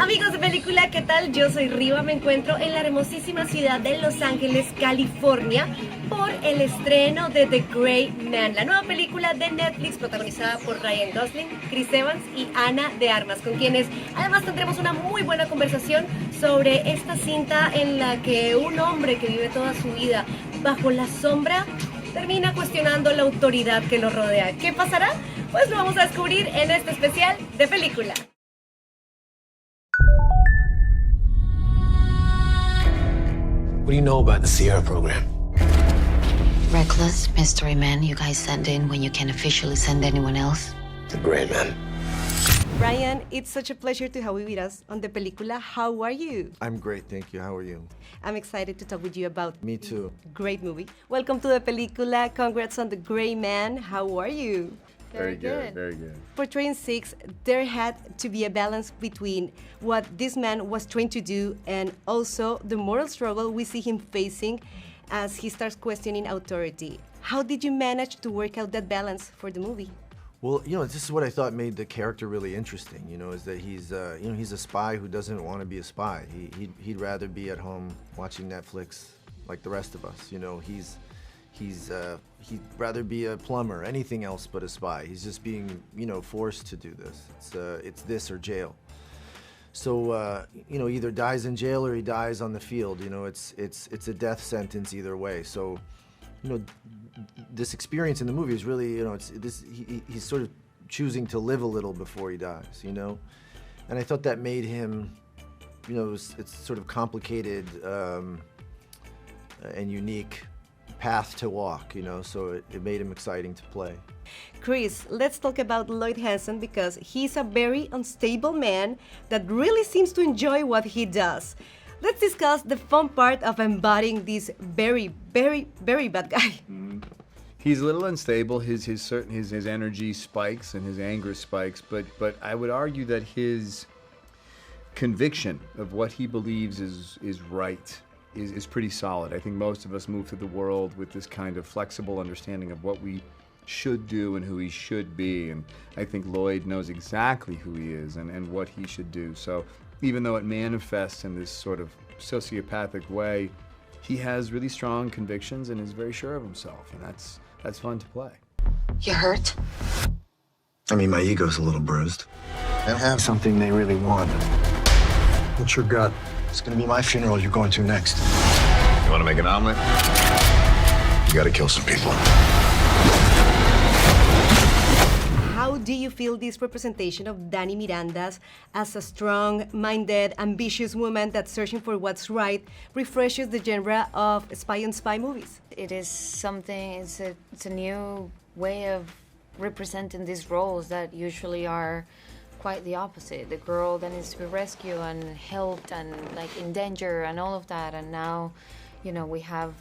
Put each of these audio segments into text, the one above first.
Amigos de película, ¿qué tal? Yo soy Riva, me encuentro en la hermosísima ciudad de Los Ángeles, California, por el estreno de The Gray Man, la nueva película de Netflix protagonizada por Ryan Gosling, Chris Evans y Ana de Armas, con quienes además tendremos una muy buena conversación sobre esta cinta en la que un hombre que vive toda su vida bajo la sombra termina cuestionando la autoridad que lo rodea. ¿Qué pasará? Pues lo vamos a descubrir en este especial de película. What do you know about the Sierra program? Reckless mystery men you guys send in when you can't officially send anyone else. The Gray Man. Ryan, it's such a pleasure to have you with us on the película. How are you? I'm great, thank you. How are you? I'm excited to talk with you about Me too. great movie. Welcome to the película. Congrats on The Gray Man. How are you? Very good, very good. Portraying Six, there had to be a balance between what this man was trying to do and also the moral struggle we see him facing as he starts questioning authority. How did you manage to work out that balance for the movie? Well, this is what I thought made the character really interesting. Is that he's a spy who doesn't want to be a spy. He'd rather be at home watching Netflix like the rest of us. He'd rather be a plumber, anything else but a spy. He's just being, forced to do this. It's this or jail. So, either dies in jail or he dies on the field. It's a death sentence either way. So, this experience in the movie is really, he's sort of choosing to live a little before he dies, And I thought that made him, it's sort of complicated and unique path to walk, so it made him exciting to play. Chris, let's talk about Lloyd Hansen because he's a very unstable man that really seems to enjoy what he does. Let's discuss the fun part of embodying this very, very, very bad guy. He's a little unstable. His energy spikes and his anger spikes, but I would argue that his conviction of what he believes is right is pretty solid. I think most of us move through the world with this kind of flexible understanding of what we should do and who he should be, and I think Lloyd knows exactly who he is and what he should do. So even though it manifests in this sort of sociopathic way, he has really strong convictions and is very sure of himself, and that's fun to play. You hurt? I mean, my ego's a little bruised. They have something they really want. What's your gut? It's gonna be my funeral you're going to next. You want to make an omelet? You got to kill some people. How do you feel this representation of Dani Miranda's as a strong-minded, ambitious woman that's searching for what's right refreshes the genre of spy-on-spy movies? It is something, it's a new way of representing these roles that usually are quite the opposite. The girl that needs to be rescued and helped and like in danger and all of that, and now, we have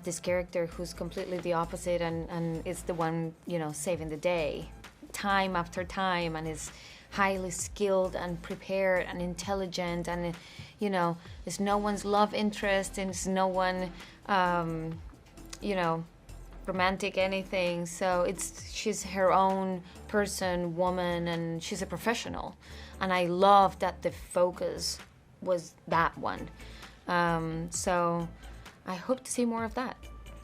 this character who's completely the opposite and it's the one, saving the day time after time, and is highly skilled and prepared and intelligent, and it's no one's love interest and it's no one romantic anything. So she's her own person, woman, and she's a professional, and I love that the focus was that one. So I hope to see more of that.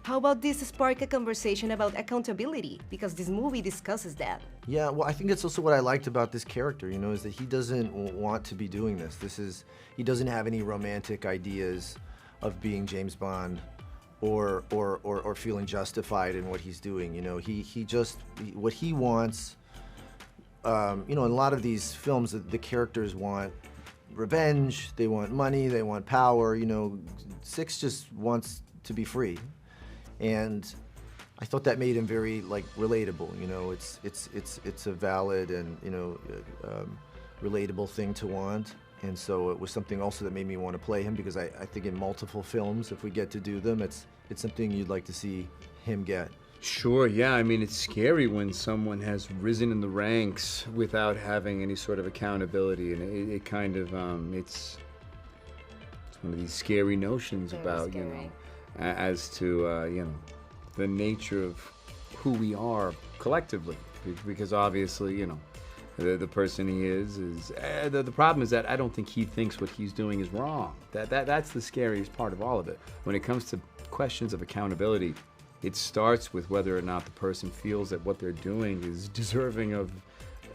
How about this spark a conversation about accountability? Because this movie discusses that. Yeah, well, I think that's also what I liked about this character, is that he doesn't want to be doing this. He doesn't have any romantic ideas of being James Bond or feeling justified in what he's doing. What he wants, in a lot of these films, the characters want revenge, they want money, they want power. Six just wants to be free. And I thought that made him very relatable. It's a valid and relatable thing to want, and so it was something also that made me want to play him, because I think in multiple films, if we get to do them, it's something you'd like to see him get. Sure, yeah. I mean, it's scary when someone has risen in the ranks without having any sort of accountability, and it kind of it's one of these scary notions about as to the nature of who we are collectively, because obviously the person he is the problem is that I don't think he thinks what he's doing is wrong. That's the scariest part of all of it. When it comes to questions of accountability, it starts with whether or not the person feels that what they're doing is deserving of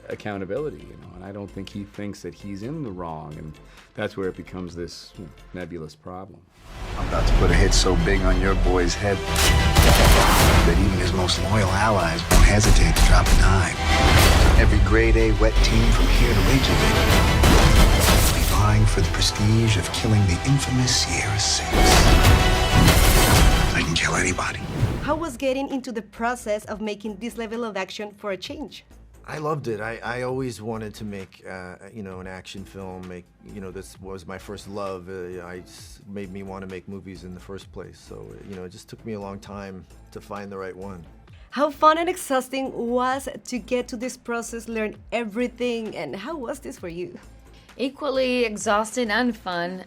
accountability, and I don't think he thinks that he's in the wrong, and that's where it becomes this nebulous problem. I'm about to put a hit so big on your boy's head that even his most loyal allies won't hesitate to drop a dime. Every grade A wet team from here to Reykjavik will be vying for the prestige of killing the infamous Sierra Six. I can kill anybody. How was getting into the process of making this level of action for a change? I loved it. I always wanted to make, an action film. This was my first love. Made me want to make movies in the first place. So, it just took me a long time to find the right one. How fun and exhausting was to get to this process, learn everything, and how was this for you? Equally exhausting and fun.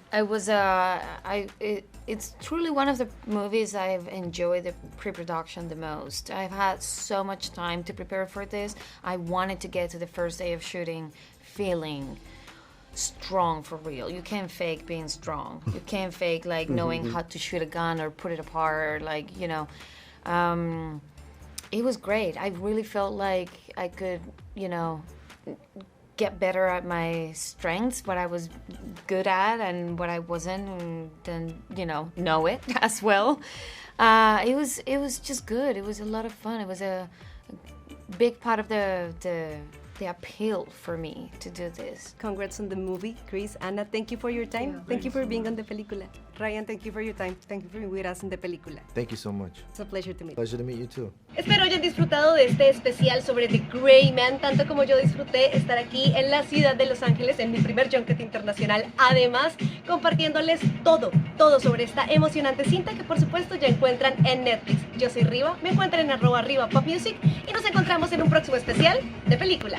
It's truly one of the movies I've enjoyed the pre-production the most. I've had so much time to prepare for this. I wanted to get to the first day of shooting feeling strong for real. You can't fake being strong. You can't fake knowing how to shoot a gun or put it apart, it was great. I really felt like I could, get better at my strengths, what I was good at and what I wasn't, and then know it as well. It was just good. It was a lot of fun. It was a big part of the appeal for me to do this. Congrats on the movie, Chris. Anna, thank you for your time. Thank you for being on the película. Ryan, thank you for your time. Thank you for being with us in the película. Thank you so much. It's a pleasure to meet you. Pleasure to meet you too. Espero hayan disfrutado de este especial sobre The Gray Man, tanto como yo disfruté estar aquí en la ciudad de Los Ángeles en mi primer junket internacional. Además, compartiéndoles todo sobre esta emocionante cinta que por supuesto ya encuentran en Netflix. Yo soy Riva, me encuentran en @RivaPopMusic y nos encontramos en un próximo especial de película.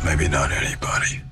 Maybe not anybody.